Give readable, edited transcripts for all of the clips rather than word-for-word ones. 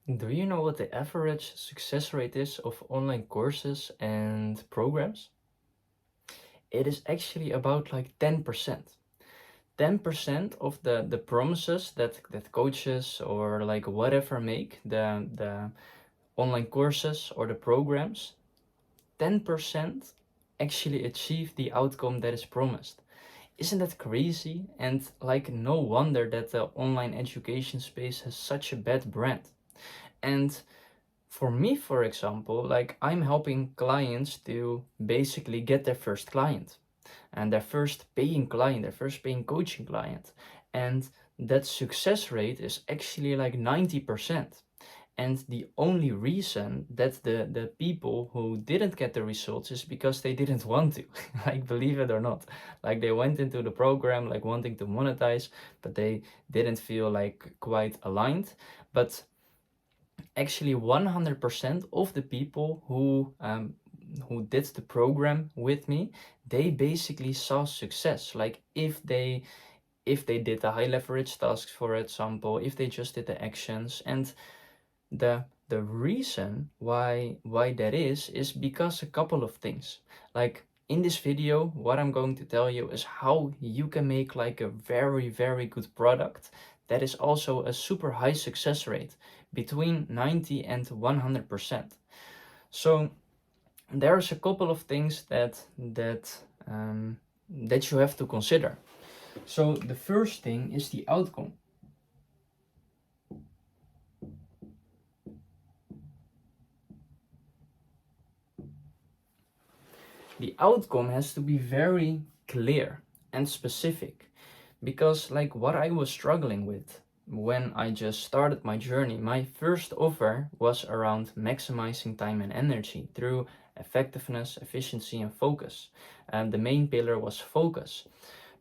Do you know what the average success rate is of online courses and programs? It is actually about like 10%. 10% of the promises that coaches or like whatever make, the online courses or the programs, 10% actually achieve the outcome that is promised. Isn't that crazy? And like no wonder that the online education space has such a bad brand. And for me, for example, like I'm helping clients to basically get their first client and their first paying coaching client. And that success rate is actually like 90%. And the only reason that the people who didn't get the results is because they didn't want to. Like, believe it or not. Like, they went into the program, like, wanting to monetize, but they didn't feel like quite aligned. But actually 100% of the people who did the program with me, they basically saw success. Like if they did the high leverage tasks, for example, if they just did the actions. And the reason why that is because a couple of things. Like in this video, what I'm going to tell you is how you can make like a very, very good product that is also a super high success rate between 90 and 100%. So there's a couple of things that you have to consider. So the first thing is the outcome. The outcome has to be very clear and specific, because like what I was struggling with when I just started my journey, my first offer was around maximizing time and energy through effectiveness, efficiency, and focus. And the main pillar was focus.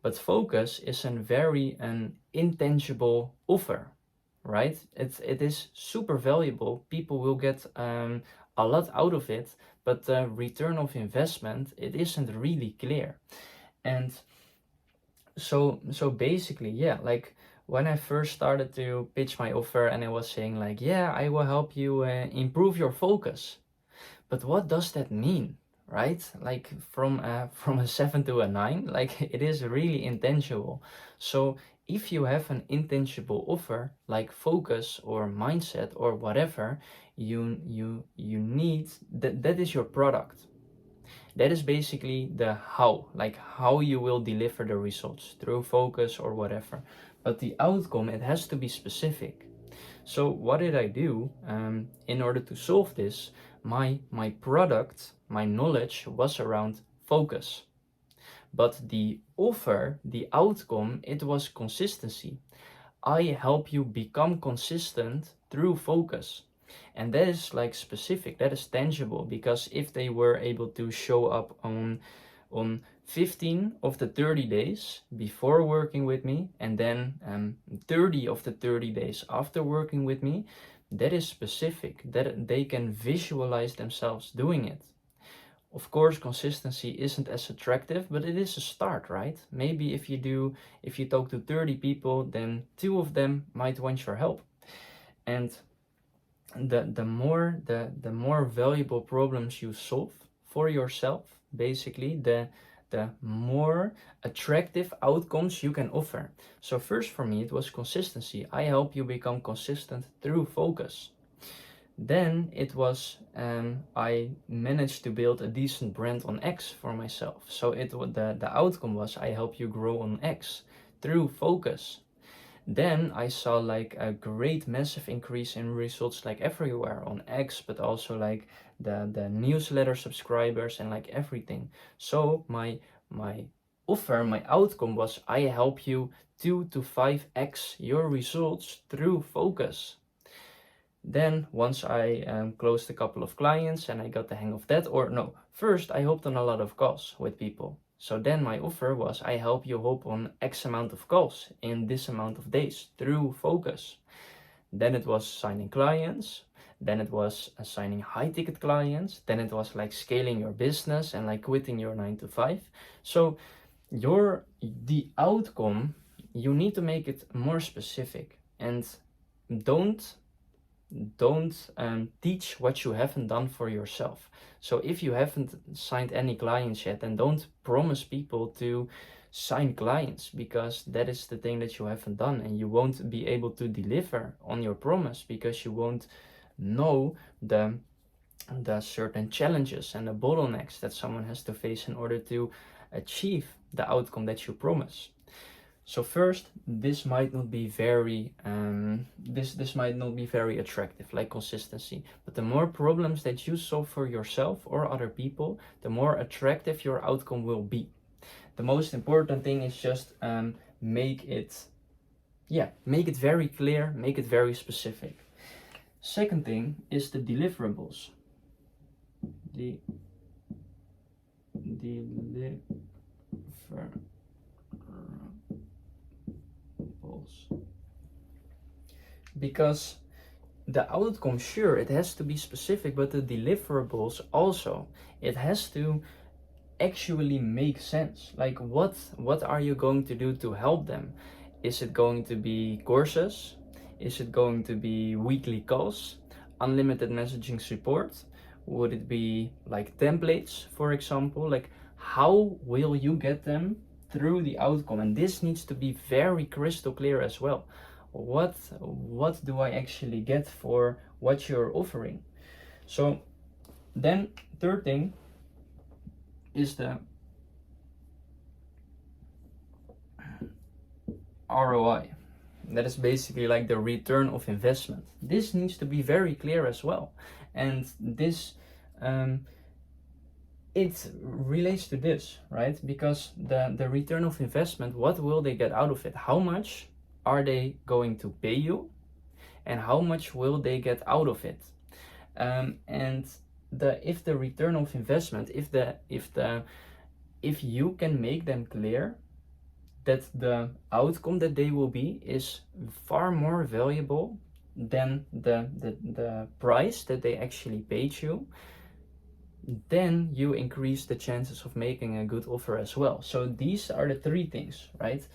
But focus is an intangible offer, right? It is super valuable. People will get a lot out of it, but the return of investment, it isn't really clear. And so basically, yeah, like when I first started to pitch my offer and I was saying like, yeah, I will help you improve your focus. But what does that mean, right? Like from a 7 to a 9, like it is really intangible. So if you have an intangible offer like focus or mindset or whatever, you need that is your product. That is basically the how, like how you will deliver the results through focus or whatever. But the outcome, it has to be specific. So what did I do in order to solve this? My product, my knowledge was around focus. But the offer, the outcome, it was consistency. I help you become consistent through focus. And that is like specific, that is tangible, because if they were able to show up on 15 of the 30 days before working with me, and then 30 of the 30 days after working with me, that is specific, that they can visualize themselves doing it. Of course, consistency isn't as attractive, but it is a start, right? Maybe if you talk to 30 people, then 2 of them might want your help. And the more valuable problems you solve for yourself, basically, the more attractive outcomes you can offer. So first for me, it was consistency. I help you become consistent through focus. Then it was I managed to build a decent brand on X for myself. So the outcome was I help you grow on X through focus. Then I saw like a great massive increase in results like everywhere on X, but also like the newsletter subscribers and like everything. So my offer, my outcome was I help you 2 to 5x your results through focus. Then once I closed a couple of clients and I got the hang of that, or no, first I hopped on a lot of calls with people. So then my offer was I help you hop on X amount of calls in this amount of days through focus. Then it was signing clients. Then it was assigning high ticket clients. Then it was like scaling your business and like quitting your 9 to 5. So the outcome, you need to make it more specific, and don't don't teach what you haven't done for yourself. So if you haven't signed any clients yet, then don't promise people to sign clients, because that is the thing that you haven't done, and you won't be able to deliver on your promise because you won't know the certain challenges and the bottlenecks that someone has to face in order to achieve the outcome that you promise. So first, this might not be very this might not be very attractive, like consistency. But the more problems that you solve for yourself or other people, the more attractive your outcome will be. The most important thing is just make it very clear, make it very specific. Second thing is the deliverables. The deliverables. Because the outcome, sure, it has to be specific, but the deliverables also, it has to actually make sense. Like what are you going to do to help them? Is it going to be courses? Is it going to be weekly calls, unlimited messaging support? Would it be like templates, for example? Like, how will you get them through the outcome? And this needs to be very crystal clear as well. What do I actually get for what you're offering? So then third thing is the ROI. That is basically like the return of investment. This needs to be very clear as well. And this it relates to this, right? Because the return of investment, what will they get out of it? How much are they going to pay you, and how much will they get out of it? And if the return of investment, if you can make them clear that the outcome that they will be is far more valuable than the price that they actually paid you, then you increase the chances of making a good offer as well. So these are the three things, right?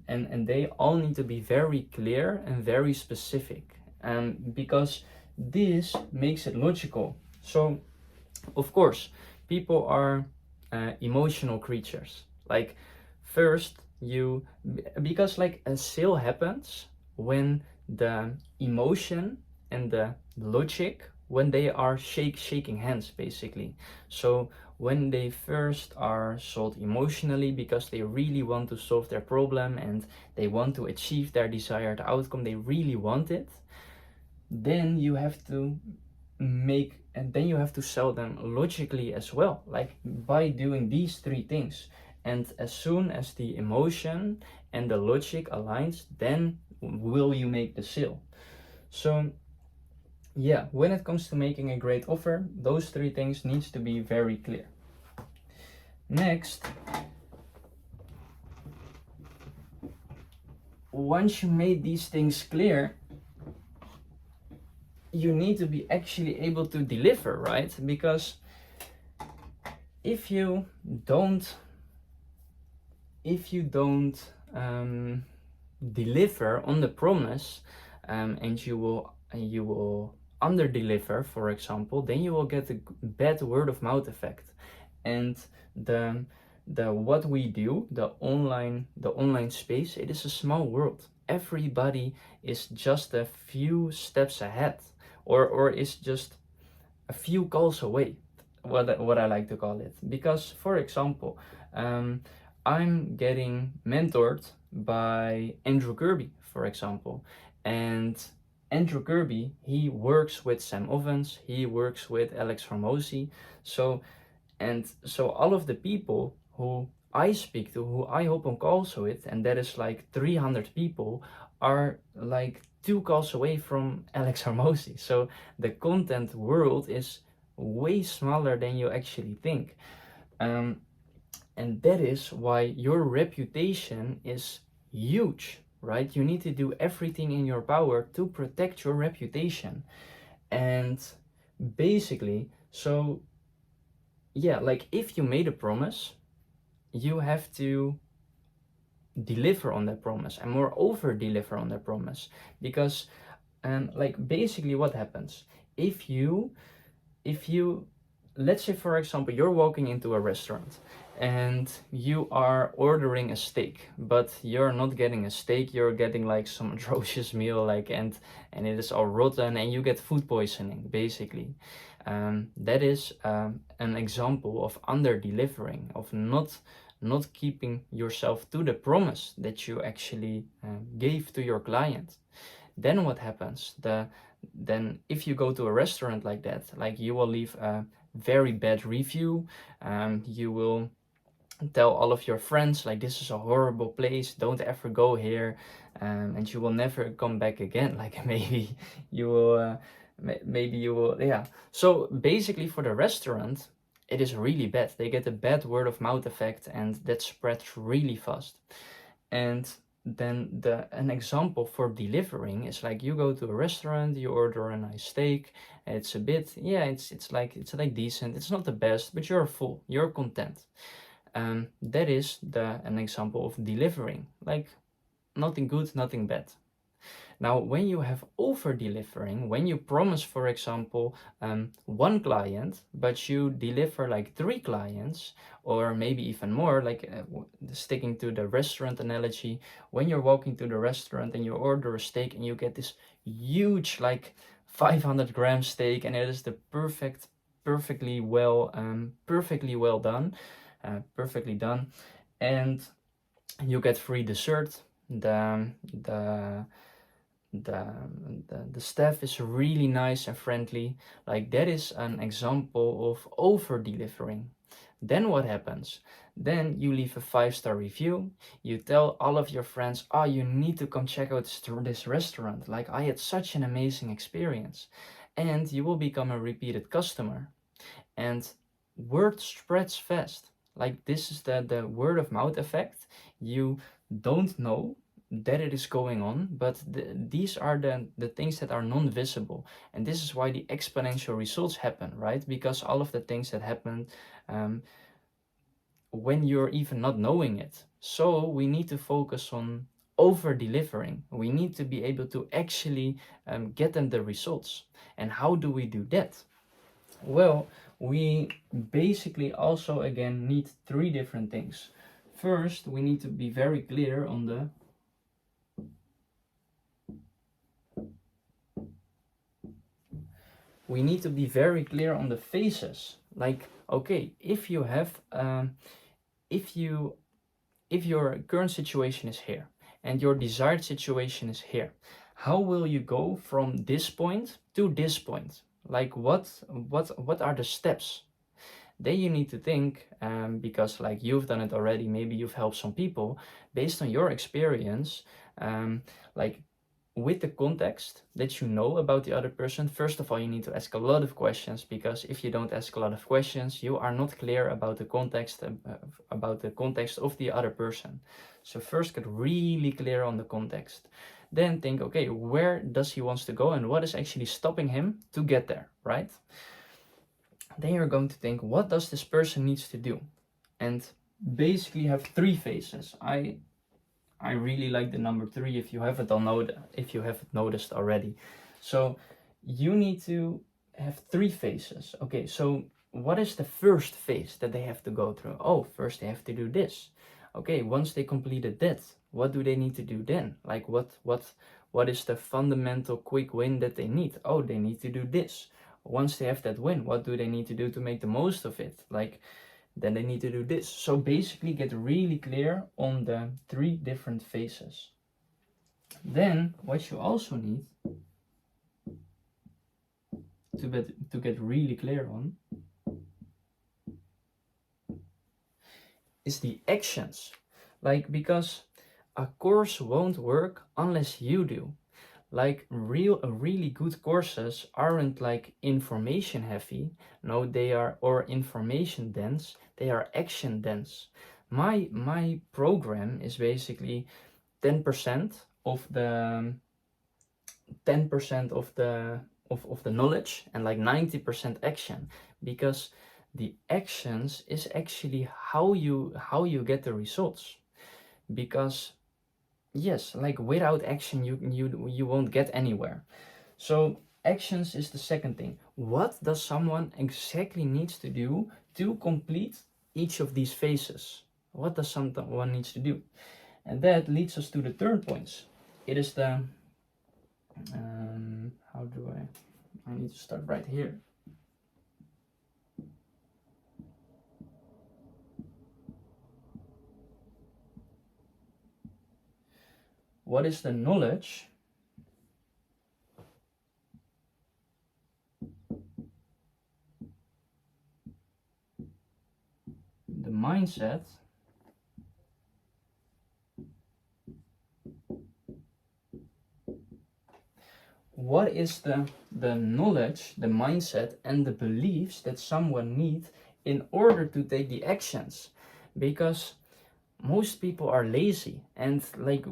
And they all need to be very clear and very specific, because this makes it logical. So of course, people are emotional creatures. Like, first because like a sale happens when the emotion and the logic, when they are shaking hands, basically. So when they first are sold emotionally because they really want to solve their problem and they want to achieve their desired outcome, they really want it, then you have to sell them logically as well, like by doing these three things. And as soon as the emotion and the logic aligns, then will you make the sale. So yeah, when it comes to making a great offer, those three things needs to be very clear. Next, once you made these things clear, you need to be actually able to deliver, right? Because if you don't deliver on the promise, and you will under deliver, for example, then you will get a bad word of mouth effect. And the what we do, the online space, it is a small world. Everybody is just a few steps ahead, or is just a few calls away, what I like to call it. Because, for example, I'm getting mentored by Andrew Kirby, for example, and Andrew Kirby, he works with Sam Ovens, he works with Alex Hormozi. So all of the people who I speak to, who I hop on calls with, and that is like 300 people, are like 2 calls away from Alex Hormozi. So the content world is way smaller than you actually think. And that is why your reputation is huge, right? You need to do everything in your power to protect your reputation. And basically, so yeah, like if you made a promise, you have to deliver on that promise, and moreover deliver on that promise. Because like basically what happens if you let's say for example you're walking into a restaurant and you are ordering a steak, but you're not getting a steak, you're getting like some atrocious meal, like and it is all rotten and you get food poisoning basically. That is an example of under delivering, of not keeping yourself to the promise that you actually gave to your client. Then what happens? Then if you go to a restaurant like that, like you will leave a very bad review. You will tell all of your friends like this is a horrible place, don't ever go here, and you will never come back again. Like maybe you will, maybe you will, yeah. So basically for the restaurant, it is really bad. They get a bad word of mouth effect, and that spreads really fast. And then an example for delivering is like you go to a restaurant, you order a nice steak. It's a bit, yeah, it's like decent. It's not the best, but you're full, you're content. That is an example of delivering, like nothing good, nothing bad. Now, when you have over delivering, when you promise, for example, one client, but you deliver like 3 clients, or maybe even more, like sticking to the restaurant analogy, when you're walking to the restaurant and you order a steak and you get this huge, like 500-gram steak, and it is the perfectly well done, perfectly done, and you get free dessert. The staff is really nice and friendly. Like that is an example of over delivering. Then what happens? Then you leave a 5-star review. You tell all of your friends, oh, you need to come check out this restaurant. Like I had such an amazing experience. And you will become a repeated customer. And word spreads fast. Like this is the word of mouth effect. You don't know that it is going on, but these are the things that are non-visible, and this is why the exponential results happen, right? Because all of the things that happen when you're even not knowing it. So we need to focus on over delivering. We need to be able to actually get them the results. And how do we do that? Well, we basically also again need 3 different things. First, we need to be very clear on the phases. Like, okay, if you have if your current situation is here and your desired situation is here, how will you go from this point to this point? Like what are the steps? Then you need to think, because like you've done it already, maybe you've helped some people, based on your experience, like with the context that you know about the other person. First of all, you need to ask a lot of questions, because if you don't ask a lot of questions, you are not clear about the context of the other person. So first get really clear on the context. Then think, okay, where does he wants to go and what is actually stopping him to get there, right? Then you're going to think, what does this person needs to do? And basically have 3 phases. I really like the number 3 if you haven't noticed already. So you need to have 3 phases. Okay, so what is the first phase that they have to go through? Oh, first they have to do this. Okay, once they completed that, what do they need to do then? Like what is the fundamental quick win that they need? Oh, they need to do this. Once they have that win, what do they need to do to make the most of it? Like, then they need to do this. So basically get really clear on the 3 different phases. Then what you also need to get really clear on is the actions. Like, because a course won't work unless you do. Like really good courses aren't like information heavy. No, they are, or information dense. They are action dense. My program is basically 10% of the 10% of the knowledge and like 90% action, because the actions is actually how you get the results. Because yes, like without action you won't get anywhere. So actions is the second thing. What does someone exactly needs to do to complete each of these phases? What does someone needs to do? And that leads us to the third point. It is the how do I need to start right here. What is the knowledge the mindset what is the knowledge, the mindset, and the beliefs that someone needs in order to take the actions? Because most people are lazy, and like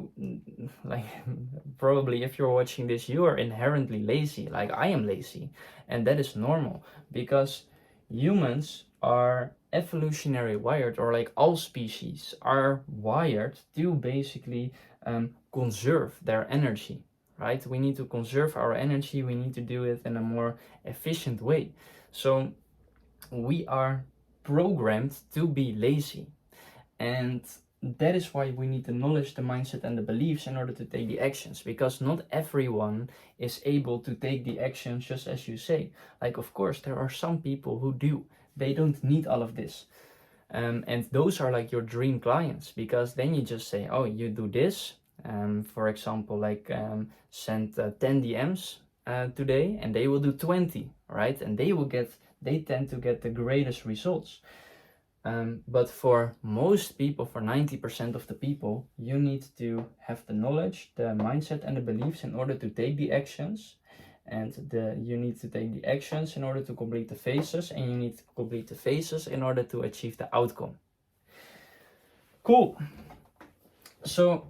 probably if you're watching this, you are inherently lazy, like I am lazy, and that is normal because humans are evolutionary wired, or like all species are wired to basically conserve their energy, right? We need to conserve our energy, we need to do it in a more efficient way. So we are programmed to be lazy, and that is why we need the knowledge, the mindset, and the beliefs in order to take the actions, because not everyone is able to take the actions just as you say. Like, of course, there are some people who do. They don't need all of this. And those are like your dream clients, because then you just say, oh, you do this. For example, like send 10 DMs today, and they will do 20, right? And they tend to get the greatest results. But for most people, for 90% of the people, you need to have the knowledge, the mindset, and the beliefs in order to take the actions. And you need to take the actions in order to complete the phases, and you need to complete the phases in order to achieve the outcome. Cool. So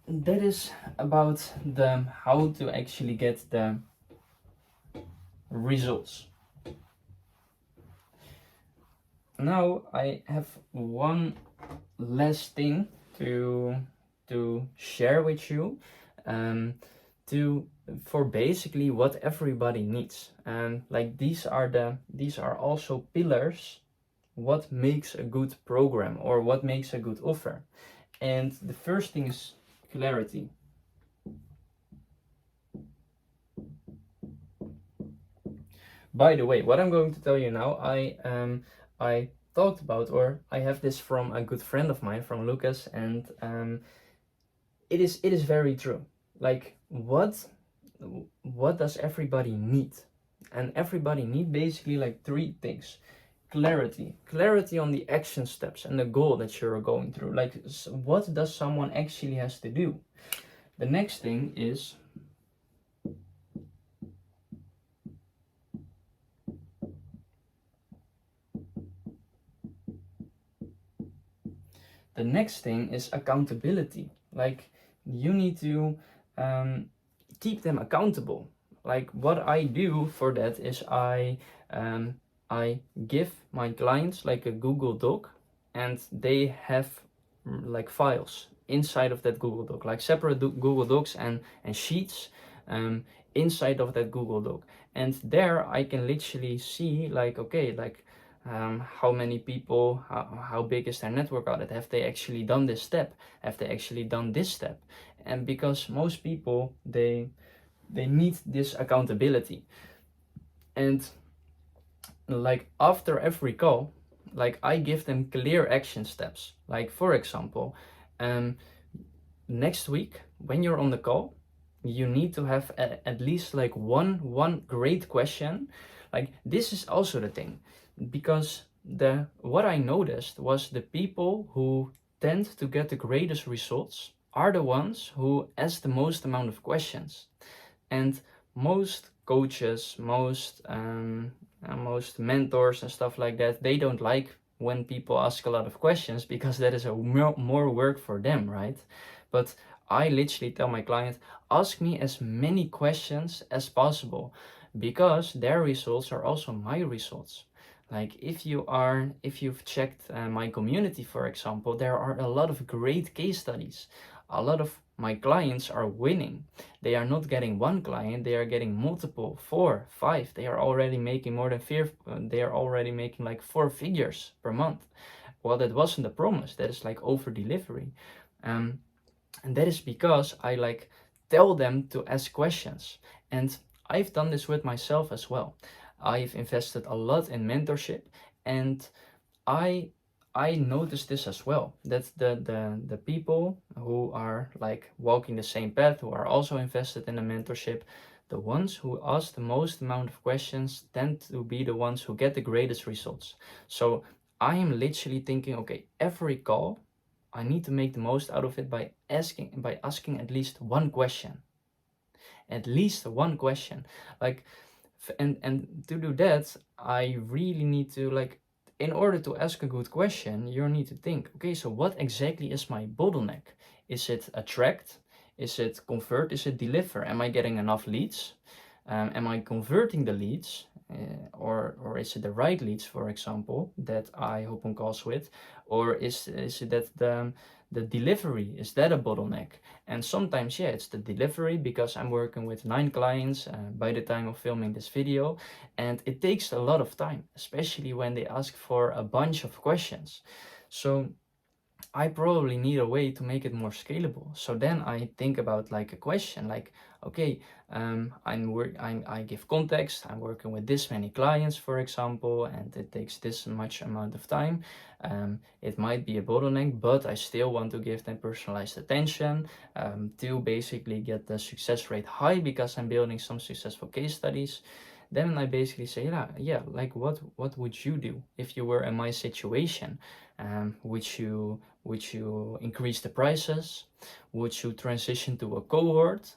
that is about the how to actually get the results. Now I have one last thing to share with you, for basically what everybody needs. Like these are also pillars what makes a good program or what makes a good offer. And the first thing is clarity. By the way, what I'm going to tell you now, I talked about, or I have this from a good friend of mine, from Lucas, and it is very true. Like what does everybody need? And everybody need basically like three things. Clarity on the action steps and the goal that you're going through. Like what does someone actually has to do? The next thing is accountability. Like you need to keep them accountable. Like what I do for that is I give my clients like a Google Doc, and they have like files inside of that Google Doc, like separate Google Docs and sheets inside of that Google Doc. And there I can literally see like, okay, like how many people, how big is their network audit? Have they actually done this step? Have they actually done this step? And because most people, they need this accountability. And like after every call, like I give them clear action steps. Like for example, next week when you're on the call, you need to have at least like one great question. Like this is also the thing, because what I noticed was the people who tend to get the greatest results are the ones who ask the most amount of questions. And most coaches, most mentors and stuff like that, they don't like when people ask a lot of questions, because that is more work for them, right? But I literally tell my client, ask me as many questions as possible, because their results are also my results. Like if you've checked my community, for example, there are a lot of great case studies, a lot of my clients are winning. They are not getting one client, they are getting multiple, 4, 5. They are already making more than they are already making like 4 figures per month. Well, that wasn't the promise. That is like over delivery. And that is because I like tell them to ask questions. And I've done this with myself as well. I've invested a lot in mentorship, and I noticed this as well, that the people who are like walking the same path, who are also invested in the mentorship, the ones who ask the most amount of questions tend to be the ones who get the greatest results. So I am literally thinking, okay, every call I need to make the most out of it by asking at least one question. At least one question. Like, and to do that, I really need to like, in order to ask a good question, you need to think, okay, so what exactly is my bottleneck? Is it attract? Is it convert? Is it deliver? Am I getting enough leads? Am I converting the leads? Or is it the right leads, for example, that I hop on calls with? Or is it that the delivery, is that a bottleneck? And sometimes, yeah, it's the delivery, because I'm working with 9 clients by the time of filming this video, and it takes a lot of time, especially when they ask for a bunch of questions. So I probably need a way to make it more scalable. So then I think about like a question, like, okay, I give context. I'm working with this many clients, for example, and it takes this much amount of time. It might be a bottleneck, but I still want to give them personalized attention to basically get the success rate high, because I'm building some successful case studies. Then I basically say, yeah, like what would you do if you were in my situation? Would you increase the prices? Would you transition to a cohort?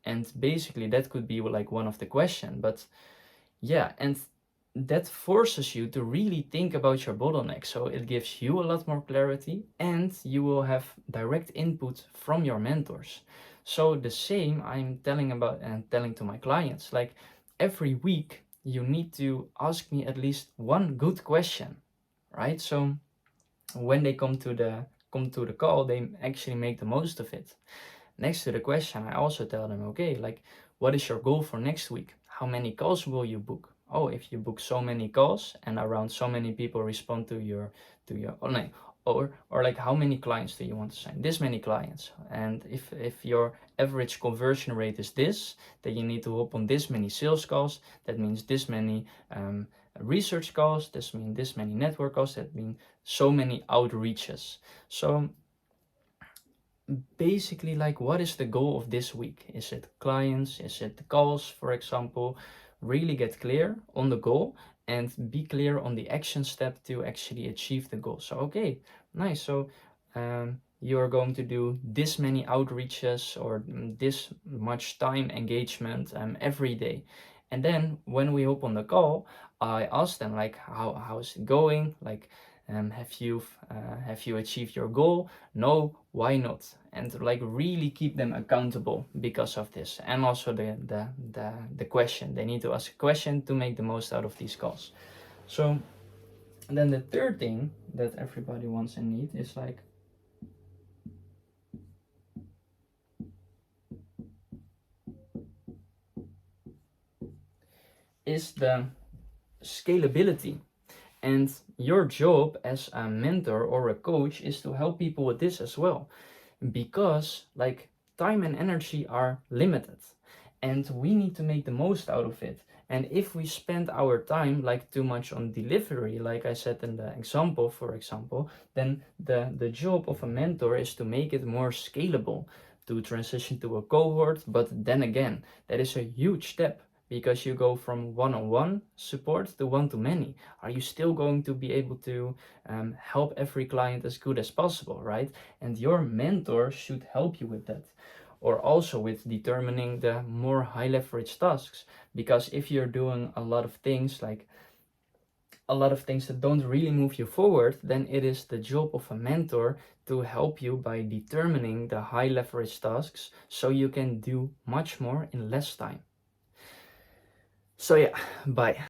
And basically that could be like one of the questions. But yeah, and that forces you to really think about your bottleneck. So it gives you a lot more clarity, and you will have direct input from your mentors. So the same I'm telling to my clients, like every week you need to ask me at least one good question, right? So when they come to the call, they actually make the most of it. Next to the question, I also tell them, okay, like, what is your goal for next week? How many calls will you book? Oh, if you book so many calls and around so many people respond to your oh, no, or like, how many clients do you want to sign? This many clients. And if your average conversion rate is this, then you need to hop on this many sales calls. That means this many research calls. This means this many network calls. That means so many outreaches. So basically, like, what is the goal of this week? Is it clients? Is it calls, for example? Really get clear on the goal and be clear on the action step to actually achieve the goal. So okay, nice. So you are going to do this many outreaches or this much time engagement every day. And then when we hop on the call, I ask them, like, how is it going? Like, have you achieved your goal? No, why not? And like really keep them accountable because of this. And also the question, they need to ask a question to make the most out of these calls. So then the third thing that everybody wants and need is like, is the scalability. And your job as a mentor or a coach is to help people with this as well, because like time and energy are limited, and we need to make the most out of it. And if we spend our time like too much on delivery, like I said in the example, for example, then the job of a mentor is to make it more scalable, to transition to a cohort. But then again, that is a huge step, because you go from one-on-one support to one-to-many. Are you still going to be able to help every client as good as possible, right? And your mentor should help you with that. Or also with determining the more high leverage tasks. Because if you're doing a lot of things, like a lot of things that don't really move you forward, then it is the job of a mentor to help you by determining the high leverage tasks, so you can do much more in less time. So yeah, bye.